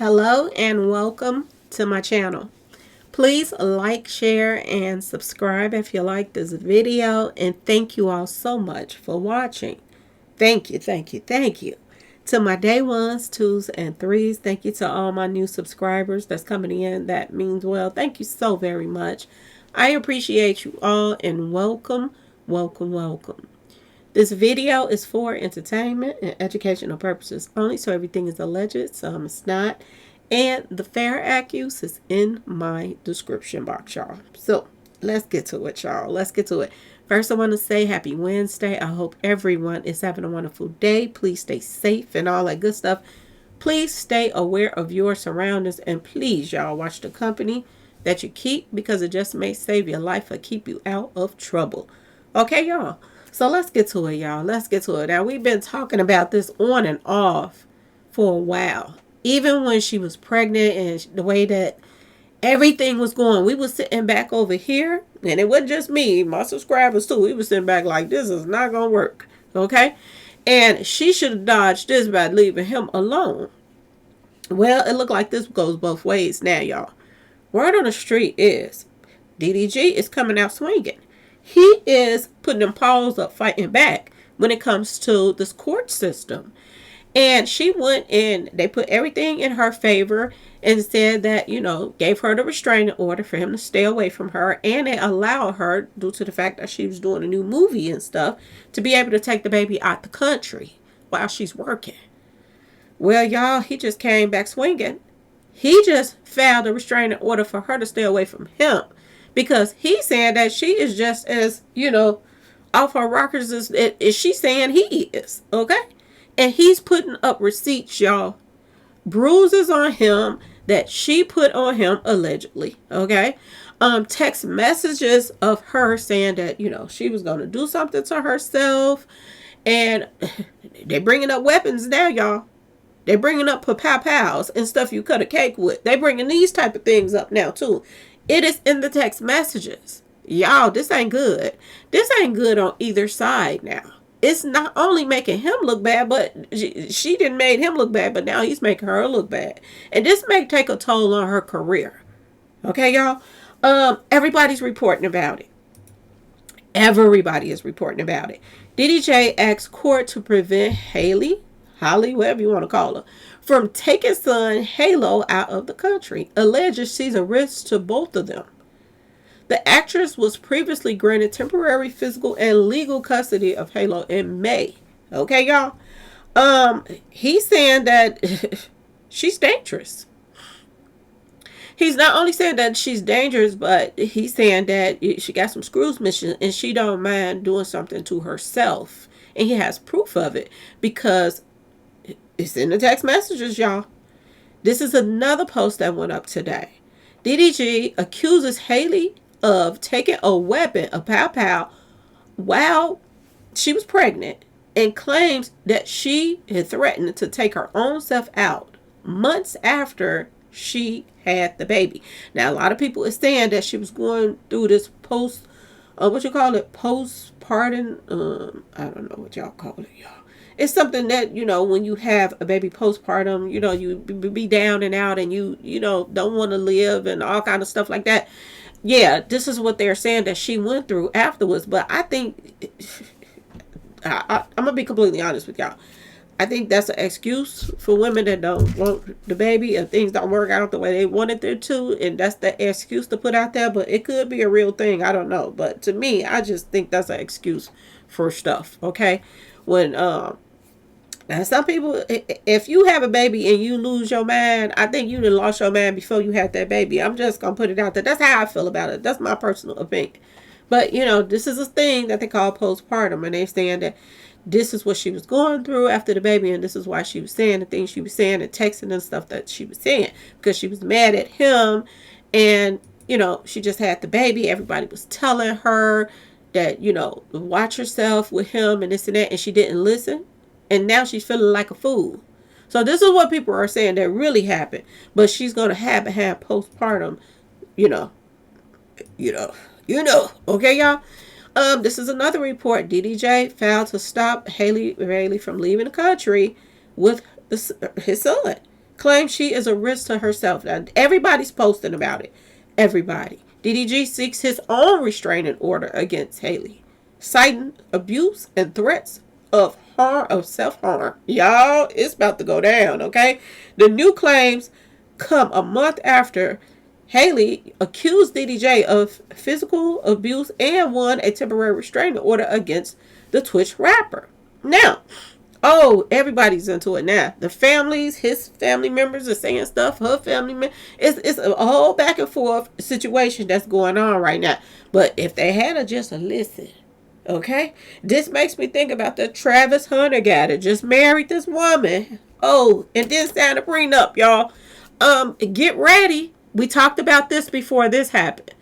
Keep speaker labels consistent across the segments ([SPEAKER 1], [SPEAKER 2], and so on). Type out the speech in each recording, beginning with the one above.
[SPEAKER 1] Hello and welcome to my channel. Please like, share, and subscribe if you like this video. And thank you all so much for watching. Thank you, thank you, thank you. To my day ones, twos, and threes, thank you to all my new subscribers that's coming in. That means well. Thank you so very much. I appreciate you all and welcome, welcome, welcome. This video is for entertainment and educational purposes only, so everything is alleged, some it's not. And the fair accuse is in my description box, y'all. So let's get to it, y'all. Let's get to it. First, I want to say happy Wednesday. I hope everyone is having a wonderful day. Please stay safe and all that good stuff. Please stay aware of your surroundings. And please, y'all, watch the company that you keep, because it just may save your life or keep you out of trouble. Okay, y'all? So let's get to it, y'all. Let's get to it. Now, we've been talking about this on and off for a while. Even when she was pregnant and the way that everything was going, we were sitting back over here, and it wasn't just me, my subscribers too. We were sitting back like, this is not going to work, okay? And she should have dodged this by leaving him alone. Well, it looked like this goes both ways now, y'all. Word on the street is DDG is coming out swinging. He is putting them paws up, fighting back when it comes to this court system. And she went in, they put everything in her favor and said that, gave her the restraining order for him to stay away from her. And they allowed her, due to the fact that she was doing a new movie and stuff, to be able to take the baby out the country while she's working. Well, y'all, he just came back swinging. He just filed a restraining order for her to stay away from him, because he's saying that she is just as, off her rockers as she's saying he is, okay? And he's putting up receipts, y'all. Bruises on him that she put on him, allegedly, okay? Text messages of her saying that, she was going to do something to herself. And they're bringing up weapons now, y'all. They're bringing up pow-pows and stuff you cut a cake with. They're bringing these type of things up now, too. It is in the text messages. Y'all, this ain't good. This ain't good on either side now. It's not only making him look bad, but she didn't make him look bad, but now he's making her look bad. And this may take a toll on her career. Okay, y'all? Everybody's reporting about it. Everybody is reporting about it. DDG asked court to prevent Holly, whatever you want to call her, from taking son Halo out of the country. Alleges she's a risk to both of them. The actress was previously granted temporary physical and legal custody of Halo in May. Okay, y'all? He's saying that she's dangerous. He's not only saying that she's dangerous, but he's saying that she got some screws missing and she don't mind doing something to herself. And he has proof of it because it's in the text messages, y'all. This is another post that went up today. DDG accuses Haley of taking a weapon, a pow-pow, while she was pregnant, and claims that she had threatened to take her own self out months after she had the baby. Now, a lot of people are saying that she was going through this postpartum, I don't know what y'all call it, y'all. It's something that, when you have a baby postpartum, you be down and out and you don't want to live and all kind of stuff like that. Yeah, this is what they're saying that she went through afterwards. But I think, I'm going to be completely honest with y'all. I think that's an excuse for women that don't want the baby and things don't work out the way they wanted them to. And that's the excuse to put out there. But it could be a real thing. I don't know. But to me, I just think that's an excuse for stuff. Okay? When, now some people, if you have a baby and you lose your mind, I think you done lost your mind before you had that baby. I'm just going to put it out there. That's how I feel about it. That's my personal opinion. But, this is a thing that they call postpartum. And they're saying that this is what she was going through after the baby. And this is why she was saying the things she was saying and texting and stuff that she was saying. Because she was mad at him. And, she just had the baby. Everybody was telling her that, watch herself with him and this and that. And she didn't listen. And now she's feeling like a fool. So this is what people are saying that really happened. But she's going to have postpartum, Okay, y'all? This is another report. DDG failed to stop Haley from leaving the country with his son. claims she is a risk to herself. Now, everybody's posting about it. Everybody. DDG seeks his own restraining order against Haley, citing abuse and threats of harm, of self-harm. Y'all, it's about to go down, okay? The new claims come a month after Haley accused DDJ of physical abuse and won a temporary restraining order against the Twitch rapper. Now, oh, everybody's into it now. The families, his family members are saying stuff. Her family members. It's a whole back and forth situation that's going on right now. But if they had to just listen, okay? This makes me think about the Travis Hunter guy that just married this woman. Oh, and then signed a prenup, y'all. Get ready. We talked about this before this happened.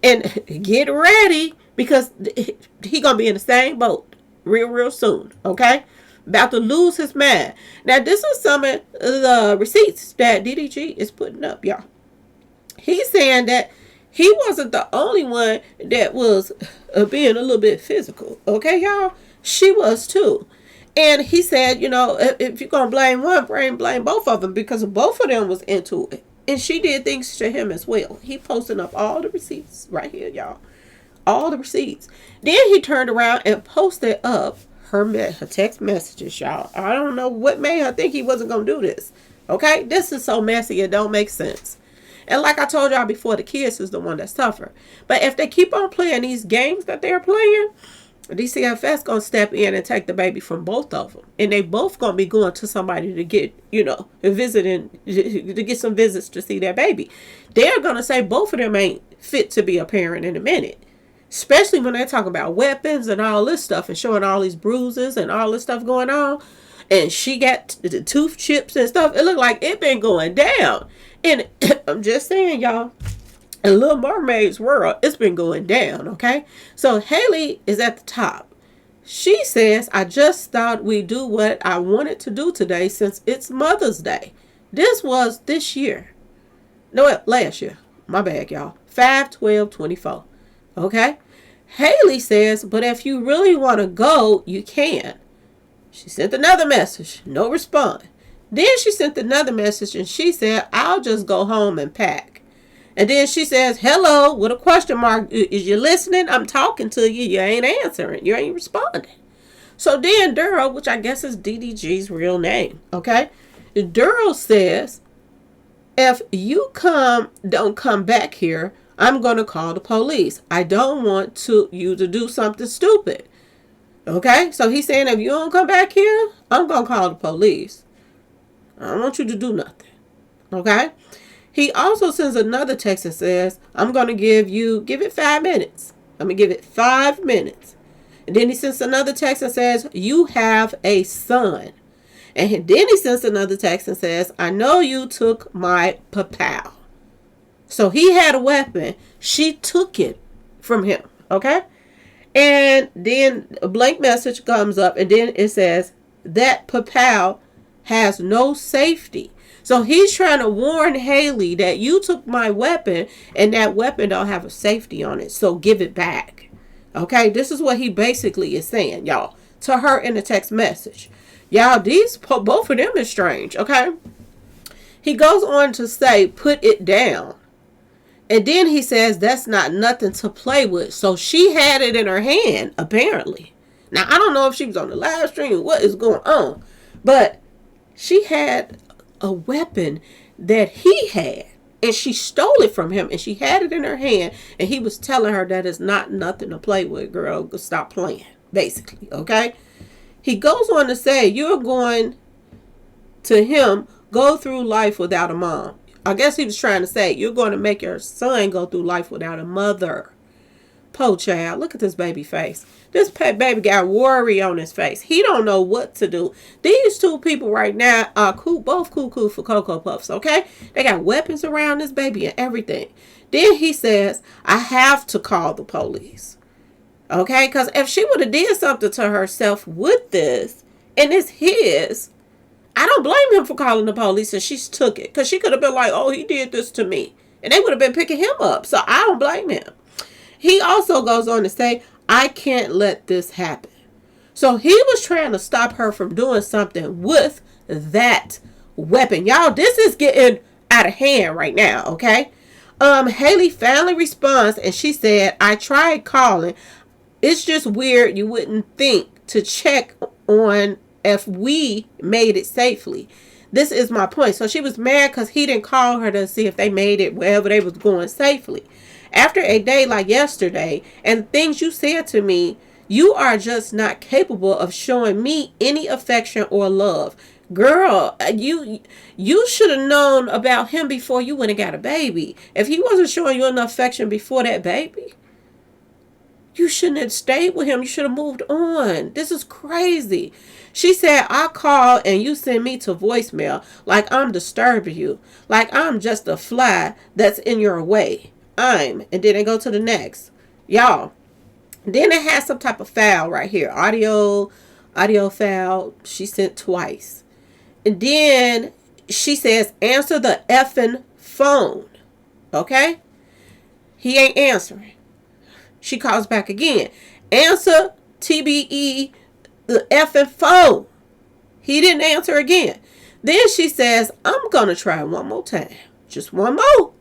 [SPEAKER 1] And get ready because he gonna be in the same boat real soon, okay? About to lose his mind. Now, this is some of the receipts that DDG is putting up, y'all. He's saying that he wasn't the only one that was being a little bit physical, okay, y'all? She was too. And he said, you know, if you're going to blame one, blame both of them because both of them was into it. And she did things to him as well. He posting up all the receipts right here, y'all. All the receipts. Then he turned around and posted up her text messages, y'all. I don't know what made her think he wasn't going to do this. Okay? This is so messy. It don't make sense. And like I told y'all before, the kids is the one that's tougher. But if they keep on playing these games that they're playing, DCFS going to step in and take the baby from both of them. And they both going to be going to somebody to get, you know, visiting, to get some visits to see their baby. They're going to say both of them ain't fit to be a parent in a minute. Especially when they talk about weapons and all this stuff and showing all these bruises and all this stuff going on. And she got the tooth chips and stuff. It looked like it been going down. And I'm just saying, y'all, in Little Mermaid's world, it's been going down, okay? So Haley is at the top. She says, I just thought we'd do what I wanted to do today since it's Mother's Day. This was this year. No, last year. My bad, y'all. 5/12/24. Okay? Haley says, but if you really want to go, you can. She sent another message. No response. Then she sent another message and she said, I'll just go home and pack. And then she says, hello, with a question mark. Is you listening? I'm talking to you. You ain't answering. You ain't responding. So then Daryl, which I guess is DDG's real name, okay? Daryl says, if you don't come back here, I'm going to call the police. I don't want you to do something stupid. Okay? So he's saying, if you don't come back here, I'm going to call the police. I don't want you to do nothing. Okay? He also sends another text that says, I'm going to give it 5 minutes. I'm going to give it 5 minutes. And then he sends another text that says, you have a son. And then he sends another text and says, I know you took my papow. So he had a weapon. She took it from him. Okay? And then a blank message comes up. And then it says, that papow has no safety. So he's trying to warn Haley that you took my weapon and that weapon don't have a safety on it. So give it back. Okay? This is what he basically is saying, y'all, to her in the text message. Y'all, both of them is strange. Okay? He goes on to say, put it down. And then he says, that's not nothing to play with. So she had it in her hand, apparently. Now, I don't know if she was on the live stream, what is going on. But she had a weapon that he had. And she stole it from him. And she had it in her hand. And he was telling her that it's not nothing to play with, girl. Stop playing, basically. Okay? He goes on to say, you're going to him, go through life without a mom. I guess he was trying to say, you're going to make your son go through life without a mother. Poor child. Look at this baby face. This baby got worry on his face. He don't know what to do. These two people right now are both cuckoo for Cocoa Puffs, okay? They got weapons around this baby and everything. Then he says, I have to call the police. Okay? Because if she would have did something to herself with this, and it's his, I don't blame him for calling the police and she took it. Because she could have been like, oh, he did this to me. And they would have been picking him up. So I don't blame him. He also goes on to say, I can't let this happen. So he was trying to stop her from doing something with that weapon. Y'all, this is getting out of hand right now, okay? Haley finally responds and she said, I tried calling. It's just weird you wouldn't think to check on if we made it safely. This is my point. So she was mad because he didn't call her to see if they made it wherever they was going safely. After a day like yesterday and things you said to me, you are just not capable of showing me any affection or love. Girl, you should have known about him before you went and got a baby. If he wasn't showing you enough affection before that baby, you shouldn't have stayed with him. You should have moved on. This is crazy. She said, I call and you send me to voicemail like I'm disturbing you. Like I'm just a fly that's in your way. And then they go to the next. Y'all. Then it has some type of file right here. Audio file. She sent twice. And then she says, answer the effing phone. Okay? He ain't answering. She calls back again. Answer TBE the effing phone. He didn't answer again. Then she says, I'm going to try one more time. Just one more.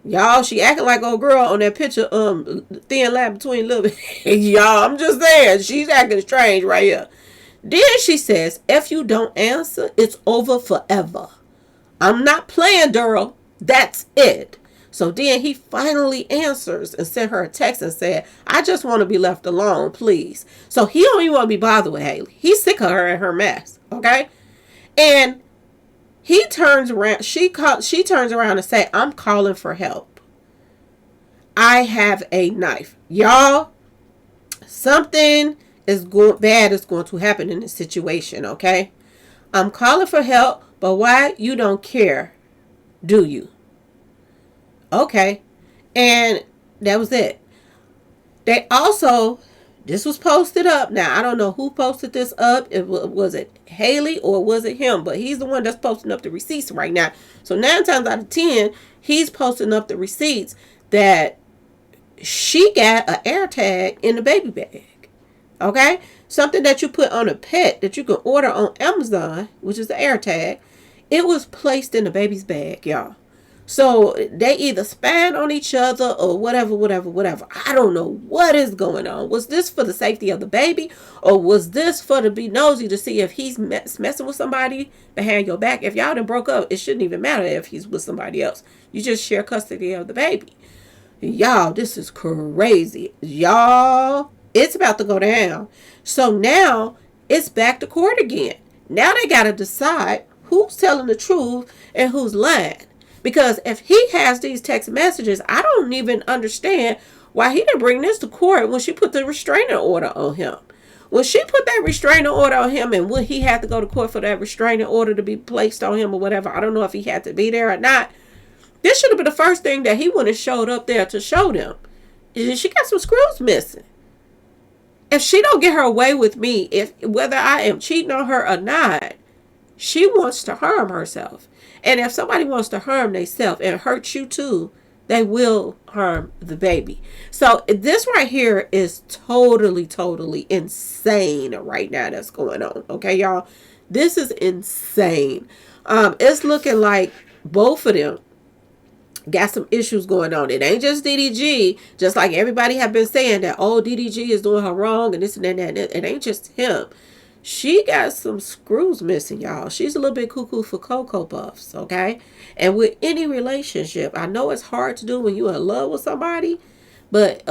[SPEAKER 1] Y'all, she acting like old girl on that picture, thin line between little. Y'all, I'm just saying. She's acting strange right here. Then she says, if you don't answer, it's over forever. I'm not playing, girl. That's it. So then he finally answers and sent her a text and said, I just want to be left alone, please. So he don't even want to be bothered with Haley. He's sick of her and her mess. Okay? And he turns around. She turns around and say, I'm calling for help. I have a knife. Y'all, something bad is going to happen in this situation. Okay? I'm calling for help, but why you don't care, do you? Okay. And that was it. They also, this was posted up. Now, I don't know who posted this up. Was it Haley or was it him? But he's the one that's posting up the receipts right now. So 9 times out of 10, he's posting up the receipts that she got an AirTag in the baby bag. Okay? Something that you put on a pet that you can order on Amazon, which is the AirTag. It was placed in the baby's bag, y'all. So they either spying on each other or whatever. I don't know what is going on. Was this for the safety of the baby? Or was this for to be nosy to see if he's messing with somebody behind your back? If y'all done broke up, it shouldn't even matter if he's with somebody else. You just share custody of the baby. Y'all, this is crazy. Y'all, it's about to go down. So now it's back to court again. Now they got to decide who's telling the truth and who's lying. Because if he has these text messages, I don't even understand why he didn't bring this to court when she put the restraining order on him. When she put that restraining order on him and when he had to go to court for that restraining order to be placed on him or whatever, I don't know if he had to be there or not. This should have been the first thing that he wouldn't have showed up there to show them. She got some screws missing. If she don't get her way with me, whether I am cheating on her or not, she wants to harm herself. And if somebody wants to harm themselves and hurt you too, they will harm the baby. So this right here is totally insane right now that's going on. Okay, y'all? This is insane. It's looking like both of them got some issues going on. It ain't just DDG, just like everybody have been saying that, oh, DDG is doing her wrong and this and that and that. It ain't just him. She got some screws missing, y'all. She's a little bit cuckoo for Cocoa Puffs, okay? And with any relationship, I know it's hard to do when you're in love with somebody, but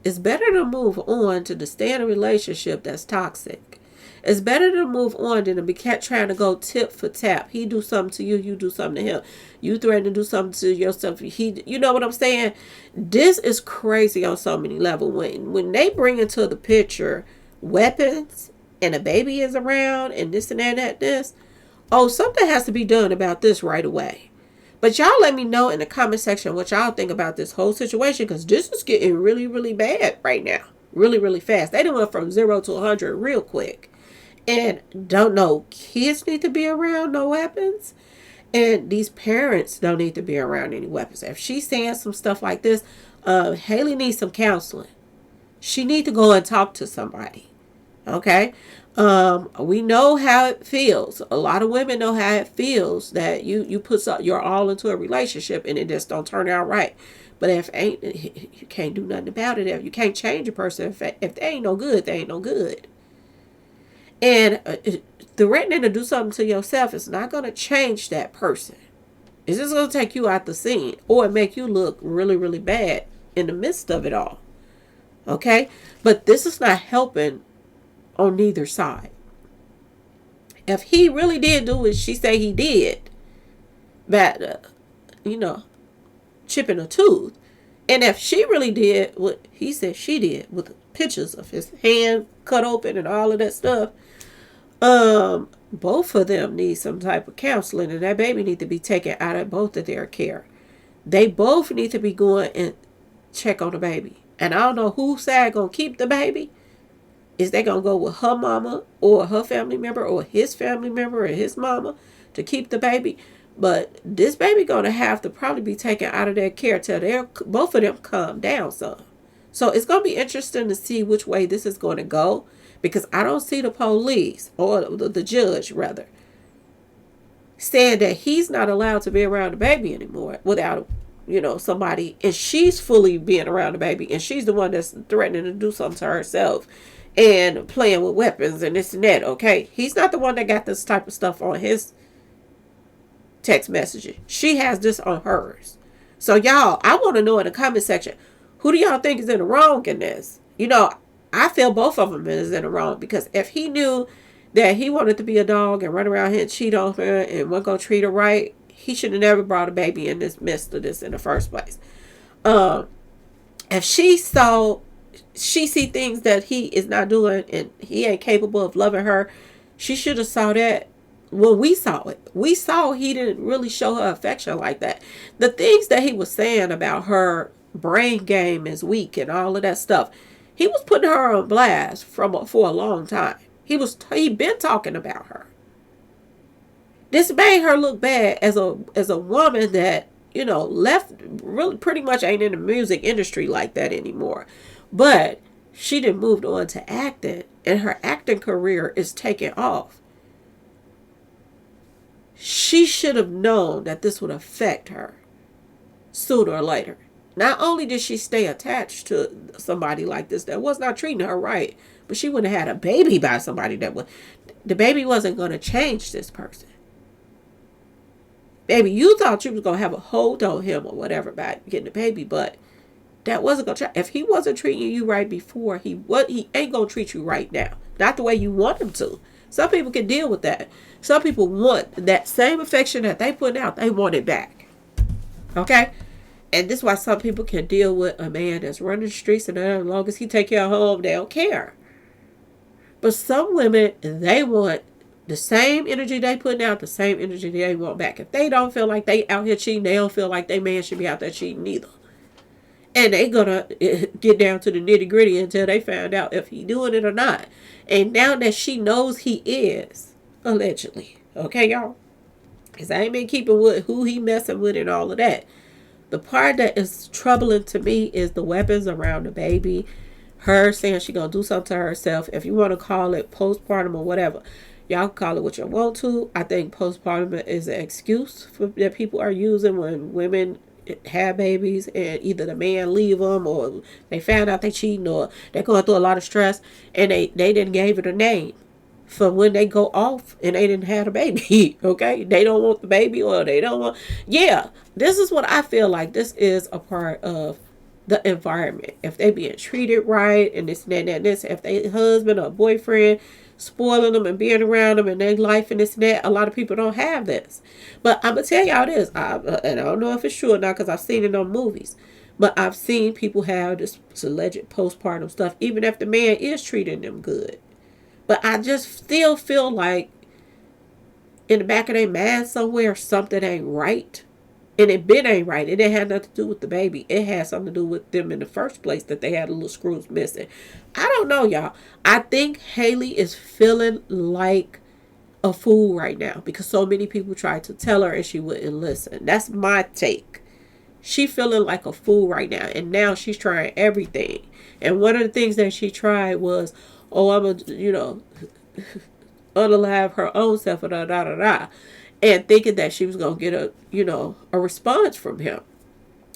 [SPEAKER 1] it's better to move on to stay in a relationship that's toxic. It's better to move on than to be trying to go tip for tap. He do something to you, you do something to him. You threaten to do something to yourself. You know what I'm saying? This is crazy on so many levels. When they bring into the picture weapons and a baby is around and this and that and this, oh, something has to be done about this right away. But y'all let me know in the comment section what y'all think about this whole situation, because this is getting really bad right now. Really fast. They done went from 0 to 100 real quick. And don't know, kids need to be around no weapons. And these parents don't need to be around any weapons. If she's saying some stuff like this, Haley needs some counseling. She needs to go and talk to somebody. Okay. We know how it feels. A lot of women know how it feels that you put your all into a relationship and it just don't turn out right. But if ain't, you can't do nothing about it. If you can't change a person, if they ain't no good, they ain't no good. And threatening to do something to yourself is not going to change that person. It's just going to take you out the scene or make you look really, really bad in the midst of it all. Okay? But this is not helping on neither side. If he really did do what she say he did, that, chipping a tooth, and if she really did what he said she did with pictures of his hand cut open and all of that stuff, both of them need some type of counseling, and that baby need to be taken out of both of their care. They both need to be going and check on the baby. And I don't know whose side gonna keep the baby. Is they gonna go with her mama or her family member or his family member or his mama to keep the baby? But this baby gonna have to probably be taken out of their care till they're both of them calm down some. So it's gonna be interesting to see which way this is gonna go, because I don't see the police or the judge rather saying that he's not allowed to be around the baby anymore without somebody, and she's fully being around the baby, and she's the one that's threatening to do something to herself and playing with weapons and this and that. Okay, he's not the one that got this type of stuff on his text messages. She has this on hers. So y'all, I want to know in the comment section, who do y'all think is in the wrong in this? I feel both of them is in the wrong, because if he knew that he wanted to be a dog and run around here and cheat on her and wasn't gonna treat her right, he should have never brought a baby in this midst of this in the first place. If she see things that he is not doing and he ain't capable of loving her, she should have saw that when we saw it. We saw he didn't really show her affection like that. The things that he was saying about her brain game is weak and all of that stuff, he was putting her on blast for a long time. He been talking about her. This made her look bad as a woman that left, really pretty much ain't in the music industry like that anymore. But she done moved on to acting, and her acting career is taking off. She should have known that this would affect her sooner or later. Not only did she stay attached to somebody like this that was not treating her right, but she would have had a baby by somebody the baby wasn't going to change this person. Baby, you thought you was going to have a hold on him or whatever by getting the baby, but that wasn't going to change. If he wasn't treating you right before, he ain't going to treat you right now. Not the way you want him to. Some people can deal with that. Some people want that same affection that they put out, they want it back. Okay? And this is why some people can deal with a man that's running the streets, and as long as he take care of home, they don't care. But some women, they want the same energy they putting out, the same energy they want back. If they don't feel like they out here cheating, they don't feel like their man should be out there cheating either. And they gonna get down to the nitty gritty until they find out if he doing it or not. And now that she knows he is, allegedly, okay, y'all, because I ain't been keeping with who he messing with and all of that. The part that is troubling to me is the weapons around the baby. Her saying she gonna do something to herself. If you want to call it postpartum or whatever, y'all call it what you want to. I think postpartum is an excuse that people are using when women have babies and either the man leave them or they found out they cheating or they're going through a lot of stress and they didn't give it a name for when they go off and they didn't have a baby. Okay, they don't want the baby or they don't want. Yeah, this is what I feel like. This is a part of the environment. If they being treated right and this and that and this, if they husband or boyfriend spoiling them and being around them and their life and this and that, a lot of people don't have this. But I'm gonna tell y'all this, and I don't know if it's true or not because I've seen it on movies, but I've seen people have this alleged postpartum stuff even if the man is treating them good. But I just still feel like in the back of their mind somewhere something ain't right. And it ain't right. It didn't have nothing to do with the baby. It had something to do with them in the first place, that they had a little screws missing. I don't know, y'all. I think Haley is feeling like a fool right now because so many people tried to tell her and she wouldn't listen. That's my take. She feeling like a fool right now. And now she's trying everything. And one of the things that she tried was oh, I'm a, unalive her own self, da da da da, and thinking that she was gonna get a response from him,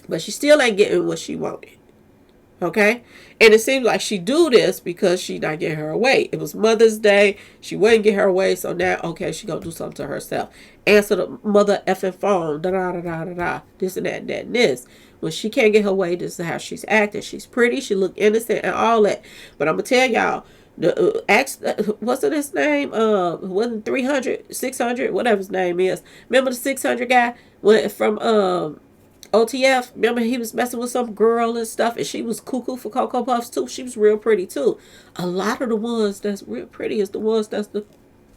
[SPEAKER 1] but she still ain't getting what she wanted. Okay, and it seems like she do this because she not getting her way. It was Mother's Day, she wouldn't get her way, so now okay, she gonna do something to herself. Answer the mother effing phone, da da da da da da, this and that and that and this. When she can't get her way, this is how she's acting. She's pretty, she look innocent and all that. But I'm gonna tell y'all, the what's his name? Wasn't 300, 600, whatever his name is. Remember the 600 guy from OTF? Remember he was messing with some girl and stuff, and she was cuckoo for Cocoa Puffs too. She was real pretty too. A lot of the ones that's real pretty is the ones that's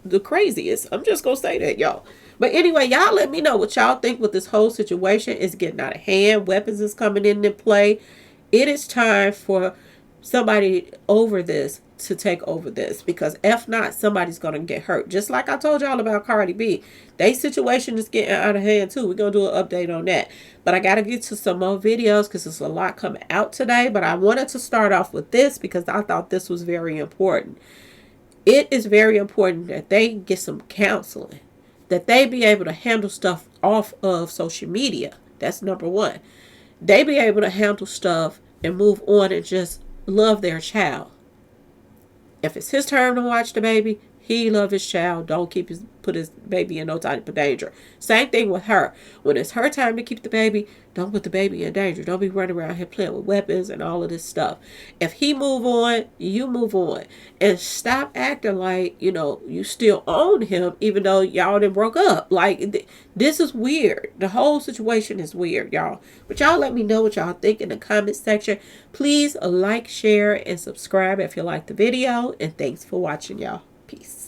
[SPEAKER 1] the craziest. I'm just gonna say that, y'all. But anyway, y'all let me know what y'all think with this whole situation. Is getting out of hand. Weapons is coming into play. It is time for somebody over this to take over this, because if not, somebody's gonna get hurt. Just like I told y'all about Cardi B, they situation is getting out of hand too. We're gonna do an update on that, but I gotta get to some more videos because there's a lot coming out today. But I wanted to start off with this because I thought this was very important. It is very important that they get some counseling, that they be able to handle stuff off of social media. That's number one. They be able to handle stuff and move on and just love their child. If it's his turn to watch the baby, he love his child. Don't put his baby in no type of danger. Same thing with her. When it's her time to keep the baby, don't put the baby in danger. Don't be running around here playing with weapons and all of this stuff. If he move on, you move on. And stop acting like, you still own him even though y'all done broke up. Like, this is weird. The whole situation is weird, y'all. But y'all let me know what y'all think in the comment section. Please like, share, and subscribe if you like the video. And thanks for watching, y'all. Peace.